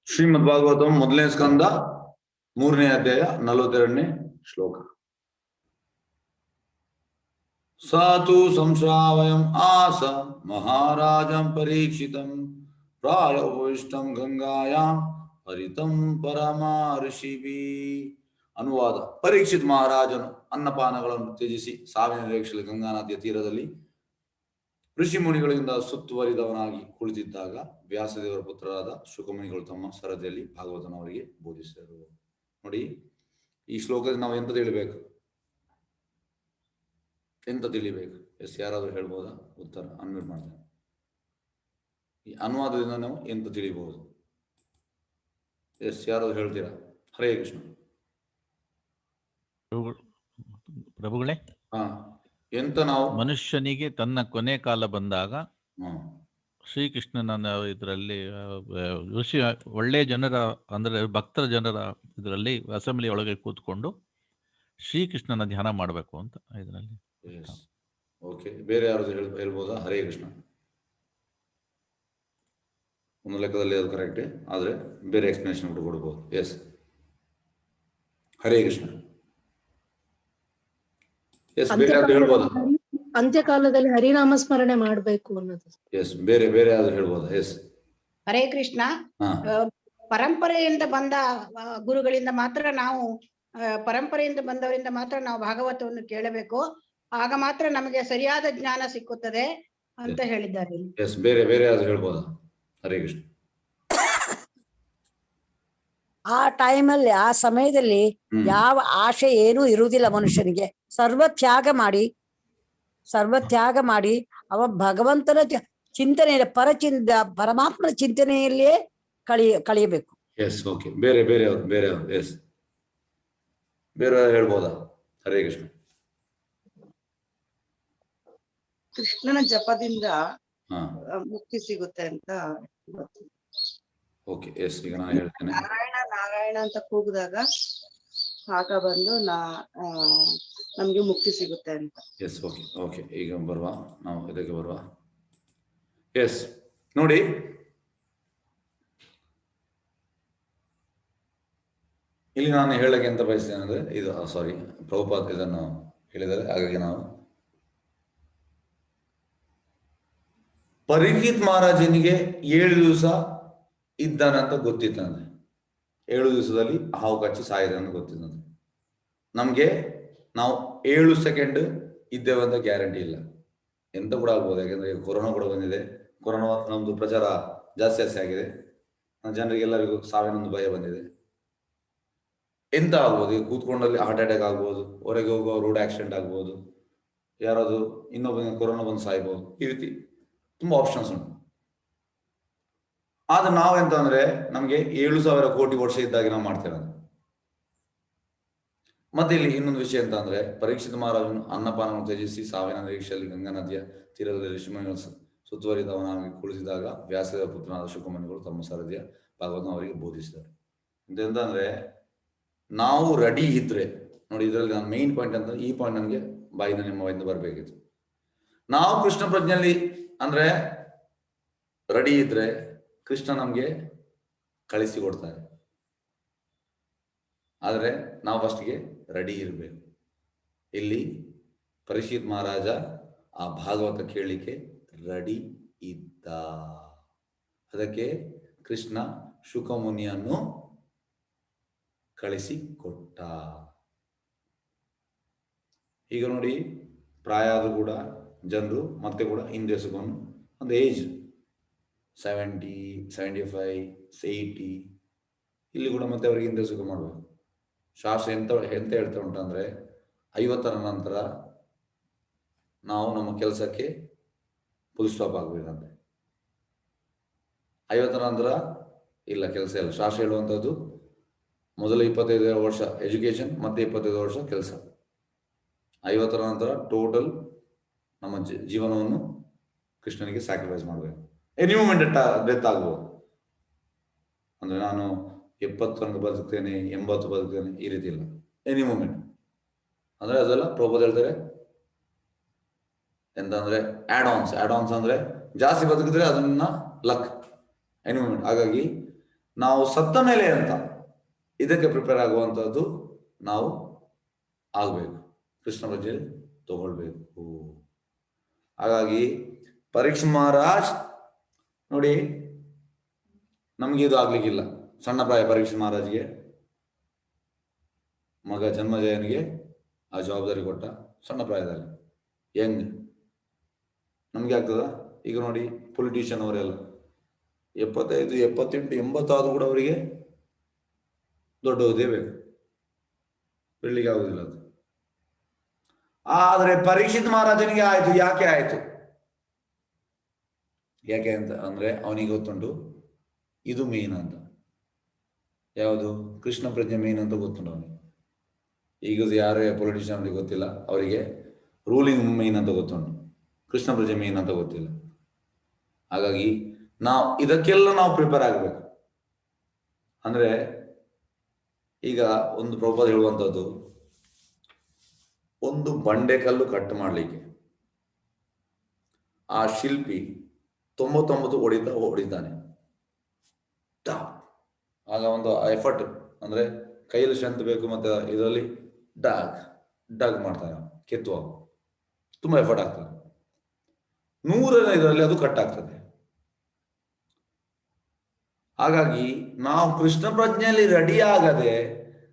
ಶ್ರೀಮದ್ ಭಾಗವತಂ ಮೊದಲನೇ ಸ್ಕಂದ 3ನೇ ಅಧ್ಯಾಯ 42ನೇ ಶ್ಲೋಕ. ಸಾತು ಸಂಶ್ರಾವಯಂ ಆಸ ಮಹಾರಾಜಂ ಪರೀಕ್ಷಿತಂ ಪ್ರಾಯ ಉಪವಿಷ್ಟಂ ಗಂಗಾಯಾಂ ಹರಿತಂ ಪರಮರ್ಷಿಭಿ. ಅನುವಾದ: ಪರೀಕ್ಷಿತ್ ಮಹಾರಾಜನು ಅನ್ನಪಾನಗಳನ್ನು ತ್ಯಜಿಸಿ ಸಾವಿನ ನಿರೀಕ್ಷೆಯಲ್ಲಿ ಗಂಗಾ ನದಿಯ ತೀರದಲ್ಲಿ ಋಷಿ ಮುನಿಗಳಿಂದ ಸುತ್ತುವರಿದವನಾಗಿ ಕುಳಿತಿದ್ದಾಗ ವ್ಯಾಸದೇವರ ಪುತ್ರರಾದ ಶುಕಮುನಿಗಳು ತಮ್ಮ ಸರದಿಯಲ್ಲಿ ಭಾಗವತನವರಿಗೆ ಬೋಧಿಸಿದರು. ನೋಡಿ, ಈ ಶ್ಲೋಕದಲ್ಲಿ ನಾವು ಎಂತ ತಿಳಿಬೇಕು? ಯಾರಾದ್ರೂ ಹೇಳ್ಬೋದಾ? ಉತ್ತರ ಅನ್ಮ್ಯೂಟ್ ಮಾಡ್ತೇನೆ. ಈ ಅನುವಾದದಿಂದ ನಾವು ಎಂತ ತಿಳಿಬಹುದು? ಯಾರಾದ್ರೂ ಹೇಳ್ತೀರಾ? ಹರೇ ಕೃಷ್ಣ. ಪ್ರಭುಗಳೇ, ಎಂತ ನಾವು ಮನುಷ್ಯನಿಗೆ ತನ್ನ ಕೊನೆ ಕಾಲ ಬಂದಾಗ ಶ್ರೀಕೃಷ್ಣನ ಇದರಲ್ಲಿ ಋಷಿ ಒಳ್ಳೆಯ ಜನರ ಅಂದ್ರೆ ಭಕ್ತರ ಜನರ ಇದರಲ್ಲಿ ಅಸೆಂಬ್ಲಿ ಒಳಗೆ ಕೂತ್ಕೊಂಡು ಶ್ರೀಕೃಷ್ಣನ ಧ್ಯಾನ ಮಾಡಬೇಕು ಅಂತ ಇದರಲ್ಲಿ. ಓಕೆ, ಬೇರೆ ಯಾರು ಹೇಳ್ಬೋದಾ? ಹರೇ ಕೃಷ್ಣ. ಒಂದು ಲೆಕ್ಕದಲ್ಲಿ ಅದು ಕರೆಕ್ಟ್, ಆದ್ರೆ ಬೇರೆ ಎಕ್ಸ್ಪ್ಲನೇಷನ್ ಕೊಡ್ಬೋದು. ಎಸ್, ಹರೇ ಕೃಷ್ಣ. ಎಸ್, ಬೇರೆ ಯಾರು ಹೇಳ್ಬೋದಾ? ಅಂತ್ಯಕಾಲದಲ್ಲಿ ಹರಿನಾಮ ಸ್ಮರಣೆ ಮಾಡಬೇಕು ಅನ್ನೋದು. ಎಸ್, ಬೇರೆ ಯಾರು ಹೇಳ್ಬೋದಾ? ಎಸ್, ಹರೇ ಕೃಷ್ಣ. ಪರಂಪರೆಯಿಂದ ಬಂದ ಗುರುಗಳಿಂದ ಮಾತ್ರ ನಾವು ಪರಂಪರೆಯಿಂದ ಬಂದವರಿಂದ ಮಾತ್ರ ನಾವು ಭಾಗವತವನ್ನು ಕೇಳಬೇಕು, ಆಗ ಮಾತ್ರ ನಮಗೆ ಸರಿಯಾದ ಜ್ಞಾನ ಸಿಕ್ಕುತ್ತದೆ ಅಂತ ಹೇಳಿದ್ದಾರೆ. ಎಸ್, ಬೇರೆ ಯಾರು ಹೇಳ್ಬೋದಾ? ಹರೇ ಕೃಷ್ಣ. ಆ ಟೈಮಲ್ಲಿ, ಆ ಸಮಯದಲ್ಲಿ ಯಾವ ಆಶೆ ಏನೂ ಇರುವುದಿಲ್ಲ ಮನುಷ್ಯನಿಗೆ. ಸರ್ವತ್ಯಾಗ ಮಾಡಿ ಅವ ಭಗವಂತನ ಚಿಂತನೆಯಲ್ಲಿ ಪರಮಾತ್ಮನ ಚಿಂತನೆಯಲ್ಲಿಯೇ ಕಳೆಯಬೇಕು. Yes, okay. ಬೇರೆ ಅವರು ಎಸ್, ಬೇರೆ ಹೇಳ್ಬೋದಾ? ಹರೇ ಕೃಷ್ಣ. ಕೃಷ್ಣನ ಜಪದಿಂದ ಮುಕ್ತಿ ಸಿಗುತ್ತೆ ಅಂತ ಗೊತ್ತಿದೆ. ಓಕೆ, ಎಸ್, ಈಗ ನಾನು ಹೇಳ್ತೇನೆ. ನಾರಾಯಣ ಅಂತ ಕೂಗಿದಾಗ ಆಗ ಬಂದು ನಮ್ಗೆ ಮುಕ್ತಿ ಸಿಗುತ್ತೆ ಅಂತ. Yes, okay. ಈಗ ನಾವು ಇದಕ್ಕೆ ಬರುವ. ಎಸ್, ನೋಡಿ, ಇಲ್ಲಿ ನಾನು ಹೇಳಕ್ಕೆ ಎಂತ ಬಯಸ್ತೇನೆ ಅಂದ್ರೆ, ಇದು ಪ್ರಭುಪಾದ್ ಇದನ್ನು ಹೇಳಿದ್ದಾರೆ. ಹಾಗಾಗಿ ನಾವು ಪರೀಕ್ಷಿತ್ ಮಹಾರಾಜನಿಗೆ 7 ದಿವಸ ಇದ್ದಾನಂತ ಗೊತ್ತಿತ್ತಂತೆ. 7 ದಿವಸದಲ್ಲಿ ಹಾವು ಕಚ್ಚಿ ಸಾಯಿದಂತ ಗೊತ್ತಿತ್ತಂತೆ. ನಮ್ಗೆ ನಾವು 7 ಸೆಕೆಂಡ್ ಇದ್ದೇವೆ ಅಂತ ಗ್ಯಾರಂಟಿ ಇಲ್ಲ, ಎಂತ ಕೂಡ ಆಗ್ಬೋದು. ಯಾಕಂದ್ರೆ ಕೊರೋನಾ ಕೂಡ ಬಂದಿದೆ. ಕೊರೋನಾ ನಮ್ದು ಪ್ರಚಾರ ಜಾಸ್ತಿ ಆಗಿದೆ. ಜನರಿಗೆಲ್ಲರಿಗೂ ಸಾವಿನೊಂದು ಭಯ ಬಂದಿದೆ. ಎಂತ ಆಗ್ಬೋದು? ಈಗ ಕೂತ್ಕೊಂಡಲ್ಲಿ ಹಾರ್ಟ್ ಅಟ್ಯಾಕ್ ಆಗ್ಬೋದು, ಹೊರಗೆ ಹೋಗುವ ರೋಡ್ ಆಕ್ಸಿಡೆಂಟ್ ಆಗ್ಬೋದು, ಯಾರಾದ್ರು ಇನ್ನೊಬ್ಬ ಕೊರೋನಾ ಬಂದು ಸಾಯ್ಬೋದು. ಈ ರೀತಿ ತುಂಬಾ ಆಪ್ಷನ್ಸ್ ಉಂಟು. ಆದ್ರೆ ನಾವೆಂತ ಅಂದ್ರೆ, ನಮ್ಗೆ 7,000 ಕೋಟಿ ವರ್ಷ ಇದ್ದಾಗಿ ನಾವು ಮಾಡ್ತೇವೆ. ಮತ್ತೆ ಇಲ್ಲಿ ಇನ್ನೊಂದು ವಿಷಯ ಅಂತ ಅಂದ್ರೆ, ಪರೀಕ್ಷಿತ ಮಹಾರಾಜನು ಅನ್ನಪಾನವನ್ನು ತ್ಯಜಿಸಿ ಸಾವಿನ ನಿರೀಕ್ಷೆಯಲ್ಲಿ ಗಂಗಾ ನದಿಯ ತೀರದಲ್ಲಿ ಋಷಿಮುನಿಗಳು ಸುತ್ತುವರಿದವನಾಗಿ ಕುಳಿತಿದಾಗ ವ್ಯಾಸದೇವರ ಪುತ್ರನಾದ ಶುಕಮುನಿಗಳು ತಮ್ಮ ಸರದಿಯ ಭಾಗವನ್ನು ಅವರಿಗೆ ಬೋಧಿಸಿದರು. ಎಂತ ಅಂದ್ರೆ, ನಾವು ರೆಡಿ ಇದ್ರೆ ನೋಡಿ, ಇದರಲ್ಲಿ ನಾನು ಮೇನ್ ಪಾಯಿಂಟ್ ಅಂತ, ಈ ಪಾಯಿಂಟ್ ನನಗೆ ನಿಮ್ಮ ಬಾಯಿಂದ ಬರಬೇಕಿತ್ತು. ನಾವು ಕೃಷ್ಣ ಪ್ರಜ್ಞೆಯಲ್ಲಿ ಅಂದ್ರೆ ರೆಡಿ ಇದ್ರೆ ಕೃಷ್ಣ ನಮ್ಗೆ ಕಳಿಸಿಕೊಡ್ತಾರೆ. ಆದ್ರೆ ನಾವು ಫಸ್ಟ್ಗೆ ರೆಡಿ ಇರಬೇಕು. ಇಲ್ಲಿ ಪರೀಕ್ಷಿತ್ ಮಹಾರಾಜ ಆ ಭಾಗವತ ಕೇಳಲಿಕ್ಕೆ ರೆಡಿ ಇದ್ದ. ಅದಕ್ಕೆ ಕೃಷ್ಣ ಶುಕಮುನಿಯನ್ನು ಕಳಿಸಿಕೊಟ್ಟ. ಈಗ ನೋಡಿ, ಪ್ರಾಯ ಆದ್ರೂ ಕೂಡ ಜನರು ಮತ್ತೆ ಕೂಡ ಹಿಂದೆ ಸುಖವನ್ನು ಒಂದು ಏಜ್ 70, 75, 80 ಇಲ್ಲಿ ಕೂಡ ಮತ್ತೆ ಅವರಿಗೆ ಹಿಂದೆ ಸುಖ ಮಾಡಬೇಕು. ಶಾಸ್ತ್ರ ಎಂತ ಹೇಳ್ತಾ ಉಂಟಂದ್ರೆ, 50ರ ನಂತರ ನಾವು ನಮ್ಮ ಕೆಲಸಕ್ಕೆ ಫುಲ್ ಸ್ಟಾಪ್ ಆಗ್ಬೇಕಂತೆ. 50ರ ನಂತರ ಇಲ್ಲ ಕೆಲಸ ಇಲ್ಲ. ಶಾಸ್ತ್ರ ಹೇಳುವಂಥದ್ದು ಮೊದಲ 25 ವರ್ಷ ಎಜುಕೇಶನ್, ಮತ್ತೆ 25 ವರ್ಷ ಕೆಲಸ. 50ರ ನಂತರ ಟೋಟಲ್ ನಮ್ಮ ಜೀವನವನ್ನು ಕೃಷ್ಣನಿಗೆ ಸ್ಯಾಕ್ರಿಫೈಸ್ ಮಾಡಬೇಕು. ಎನಿ ಮೂಮೆಂಟ್ ಡೆತ್ ಆಗ್ಬೋದು. ಅಂದ್ರೆ ನಾನು 70 ತನಕ ಬದುಕ್ತೇನೆ, 80 ಬದುಕ್ತೇನೆ, ಈ ರೀತಿ ಇಲ್ಲ. ಎನಿ ಮೂಮೆಂಟ್ ಅಂದ್ರೆ ಅದೆಲ್ಲ ಪ್ರಭುಪಾದ ಹೇಳ್ತಾರೆ ಎಂತ ಅಂದ್ರೆ ಆಡ್ ಆನ್ಸ್ ಅಂದ್ರೆ ಜಾಸ್ತಿ ಬದುಕಿದ್ರೆ ಅದನ್ನ ಲಕ್, ಎನಿ ಮೂಮೆಂಟ್. ಹಾಗಾಗಿ ನಾವು ಸತ್ತ ಮೇಲೆ ಅಂತ ಇದಕ್ಕೆ ಪ್ರಿಪೇರ್ ಆಗುವಂಥದ್ದು ನಾವು ಆಗಬೇಕು, ಕೃಷ್ಣ ಪ್ರಜ್ಞೆ ತಗೊಳ್ಬೇಕು. ಹಾಗಾಗಿ ಪರೀಕ್ಷಿತ್ ಮಹಾರಾಜ್ ನೋಡಿ, ನಮ್ಗೆ ಇದು ಆಗ್ಲಿಕ್ಕಿಲ್ಲ. ಸಣ್ಣ ಪ್ರಾಯ ಪರೀಕ್ಷಿತ್ ಮಹಾರಾಜ್ಗೆ ಮಗ ಜನ್ಮಜಯನಿಗೆ ಆ ಜವಾಬ್ದಾರಿ ಕೊಟ್ಟ, ಸಣ್ಣ ಪ್ರಾಯದಲ್ಲಿ, ಹೆಂಗ್ ನಮ್ಗೆ ಆಗ್ತದ? ಈಗ ನೋಡಿ ಪೊಲಿಟಿಷಿಯನ್ ಅವರೆಲ್ಲ 75, 78, 80 ಆದ್ರೂ ಕೂಡ ಅವರಿಗೆ ದೊಡ್ಡ ಹುದ್ದೆ ಬೇಕು, ಬಿಡ್ಲಿಕ್ಕೆ ಆಗುದಿಲ್ಲ ಅದು. ಆದ್ರೆ ಪರೀಕ್ಷಿತ್ ಮಹಾರಾಜನಿಗೆ ಆಯ್ತು. ಯಾಕೆ ಆಯ್ತು? ಯಾಕೆ ಅಂತ ಅಂದ್ರೆ ಅವನಿಗೆ ಗೊತ್ತುಂಟು ಇದು ಮೇನ್ ಅಂತ. ಯಾವುದು? ಕೃಷ್ಣ ಪ್ರಜ್ಞೆ ಮೇನ್ ಅಂತ ಗೊತ್ತುಂಟು ಅವನಿಗೆ. ಈಗ ಯಾರೇ ಪೊಲಿಟಿಷಿಯನ್ ಅವರಿಗೆ ಗೊತ್ತಿಲ್ಲ, ಅವರಿಗೆ ರೂಲಿಂಗ್ ಮೇನ್ ಅಂತ ಗೊತ್ತುಂಟು, ಕೃಷ್ಣ ಪ್ರಜ್ಞೆ ಮೇನ್ ಅಂತ ಗೊತ್ತಿಲ್ಲ. ಹಾಗಾಗಿ ನಾವು ಇದಕ್ಕೆಲ್ಲ ನಾವು ಪ್ರಿಪೇರ್ ಆಗಬೇಕು. ಅಂದ್ರೆ ಈಗ ಒಂದು ಪ್ರಭಾವ ಹೇಳುವಂಥದ್ದು, ಒಂದು ಬಂಡೆಕಲ್ಲು ಕಟ್ ಮಾಡಲಿಕ್ಕೆ ಆ ಶಿಲ್ಪಿ 99 ಹೊಡಿತಾನೆ. ಆಗ ಒಂದು ಎಫರ್ಟ್ ಅಂದ್ರೆ ಕೈಯಲ್ಲಿ ಸ್ಟ್ರೆಂತ್ ಬೇಕು, ಮತ್ತೆ ಇದರಲ್ಲಿ ಡಗ್ ಮಾಡ್ತಾನೆ, ಕೆತ್ತುವ ತುಂಬಾ ಎಫರ್ಟ್ ಆಗ್ತದೆ. 100ರ ಇದರಲ್ಲಿ ಅದು ಕಟ್ ಆಗ್ತದೆ. ಹಾಗಾಗಿ ನಾವು ಕೃಷ್ಣ ಪ್ರಜ್ಞೆಯಲ್ಲಿ ರೆಡಿ ಆಗದೆ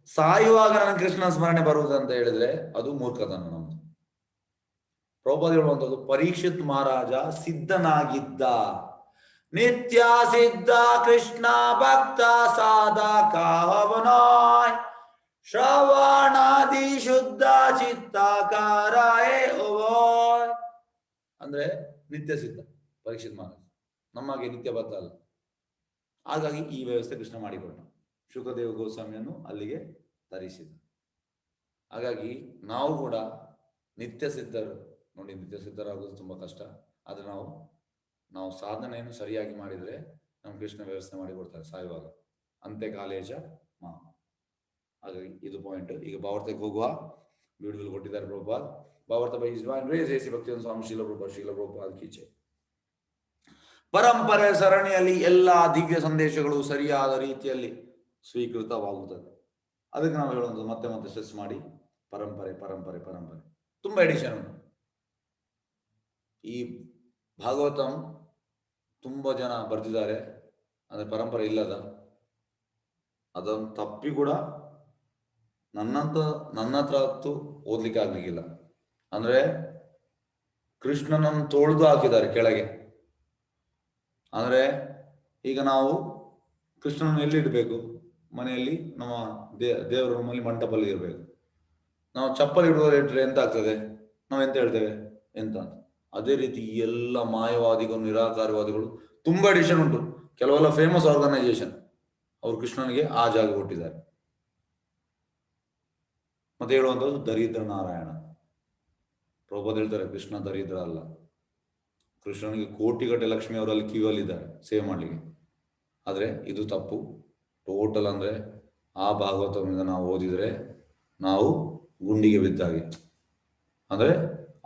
ಸಾಯುವಾಗ ನನಗೆ ಕೃಷ್ಣ ಸ್ಮರಣೆ ಬರುವುದಂತ ಹೇಳಿದ್ರೆ ಅದು ಮೂರ್ಖತನ ನಮ್ದು. ಪ್ರಭುಪಾದ ಹೇಳುವಂಥದ್ದು, ಪರೀಕ್ಷಿತ್ ಮಹಾರಾಜ ಸಿದ್ಧನಾಗಿದ್ದ, ನಿತ್ಯ ಸಿದ್ಧ ಕೃಷ್ಣ ಭಕ್ತ ಸಾಧಕ ಅವನಾಯ್, ಶ್ರವಣಾದಿ ಶುದ್ಧ ಚಿತ್ತಕಾರಾಯ ಓಯ್. ಅಂದ್ರೆ ನಿತ್ಯ ಸಿದ್ಧ ಪರೀಕ್ಷಿತ್ ಮಹಾರಾಜ, ನಮಗೆ ನಿತ್ಯ ಭಕ್ತ ಅಲ್ಲ. ಹಾಗಾಗಿ ಈ ವ್ಯವಸ್ಥೆ ಕೃಷ್ಣ ಮಾಡಿಕೊಟ್ಟ, ಶುಕದೇವ ಗೋಸ್ವಾಮಿಯನ್ನು ಅಲ್ಲಿಗೆ ತರಿಸಿದ. ಹಾಗಾಗಿ ನಾವು ಕೂಡ ನಿತ್ಯ ಸಿದ್ಧರು. ನೋಡಿ, ನಿತ್ಯ ಸಿದ್ಧರಾಗೋದು ತುಂಬಾ ಕಷ್ಟ. ಆದ್ರೆ ನಾವು ಸಾಧನೆಯನ್ನು ಸರಿಯಾಗಿ ಮಾಡಿದ್ರೆ ನಮ್ಮ ಕೃಷ್ಣ ವ್ಯವಸ್ಥೆ ಮಾಡಿಕೊಡ್ತಾರೆ ಸಾಯುವಾಗ, ಅಂತೆ ಕಾಲೇಜ ಮಾ. ಹಾಗಾಗಿ ಇದು ಪಾಯಿಂಟ್. ಈಗ ಭಾವಾರ್ಥಕ್ಕೆ ಹೋಗುವ. ಬ್ಯೂಟಿಫುಲ್ ಕೊಟ್ಟಿದ್ದಾರೆ ಪ್ರಭುಪಾದ್. ಭಾವಾರ್ಥ by his divine grace AC Bhaktivedanta Swami Srila Prabhupad ಕಿ ಜೈ. ಪರಂಪರೆ ಸರಣಿಯಲ್ಲಿ ಎಲ್ಲಾ ದಿವ್ಯ ಸಂದೇಶಗಳು ಸರಿಯಾದ ರೀತಿಯಲ್ಲಿ ಸ್ವೀಕೃತವಾಗುತ್ತದೆ. ಅದಕ್ಕೆ ನಾವು ಹೇಳುವಂಥದ್ದು ಮತ್ತೆ ಮತ್ತೆ ಸ್ಟ್ರೆಸ್ ಮಾಡಿ, ಪರಂಪರೆ ಪರಂಪರೆ ಪರಂಪರೆ. ತುಂಬಾ ಎಡಿಷನ್ ಉಂಟು. ಈ ಭಾಗವತಂ ತುಂಬಾ ಜನ ಬರ್ತಿದ್ದಾರೆ, ಅಂದ್ರೆ ಪರಂಪರೆ ಇಲ್ಲದ. ಅದನ್ನು ತಪ್ಪಿ ಕೂಡ ನನ್ನ ಹತ್ರ ಹತ್ತು ಓದ್ಲಿಕ್ಕೆ ಆಗ್ಲಿಕ್ಕಿಲ್ಲ. ಅಂದ್ರೆ ಕೃಷ್ಣನನ್ನು ತೊಳೆದು ಹಾಕಿದ್ದಾರೆ ಕೆಳಗೆ. ಅಂದ್ರೆ ಈಗ ನಾವು ಕೃಷ್ಣನನ್ನು ಎಲ್ಲಿ ಇಡಬೇಕು? ಮನೆಯಲ್ಲಿ ನಮ್ಮ ದೇವರ ರೂಮಲ್ಲಿ ಮಂಟಪಲ್ಲಿ ಇರಬೇಕು. ನಾವು ಚಪ್ಪಲಿ ಇಟ್ರೆ ಎಂತ ಆಗ್ತದೆ? ನಾವು ಎಂತ ಹೇಳ್ತೇವೆ? ಎಂತ ಅಂತ. ಅದೇ ರೀತಿ ಎಲ್ಲ ಮಾಯವಾದಿಗಳು, ನಿರಾಕಾರವಾದಿಗಳು ತುಂಬಾ ಎಡಿಷನ್ ಉಂಟು. ಕೆಲವೆಲ್ಲ ಫೇಮಸ್ ಆರ್ಗನೈಸೇಷನ್, ಅವರು ಕೃಷ್ಣನಿಗೆ ಆ ಜಾಗ ಕೊಟ್ಟಿದ್ದಾರೆ. ಮತ್ತೆ ಹೇಳುವಂಥದ್ದು ದರಿದ್ರ ನಾರಾಯಣ. ಪ್ರಭುಪಾದ ಹೇಳ್ತಾರೆ ಕೃಷ್ಣ ದರಿದ್ರ ಅಲ್ಲ. ಕೃಷ್ಣನಿಗೆ ಕೋಟಿಗಟ್ಟೆ ಲಕ್ಷ್ಮಿ ಅವರಲ್ಲಿ ಕ್ಯೂವಲ್ಲಿದ್ದಾರೆ ಸೇವೆ ಮಾಡ್ಲಿಕ್ಕೆ. ಆದ್ರೆ ಇದು ತಪ್ಪು. ಟೋಟಲ್ ಅಂದ್ರೆ ಆ ಭಾಗವತದಿಂದ ನಾವು ಓದಿದ್ರೆ ನಾವು ಗುಂಡಿಗೆ ಬಿದ್ದಾಗೆ. ಅಂದ್ರೆ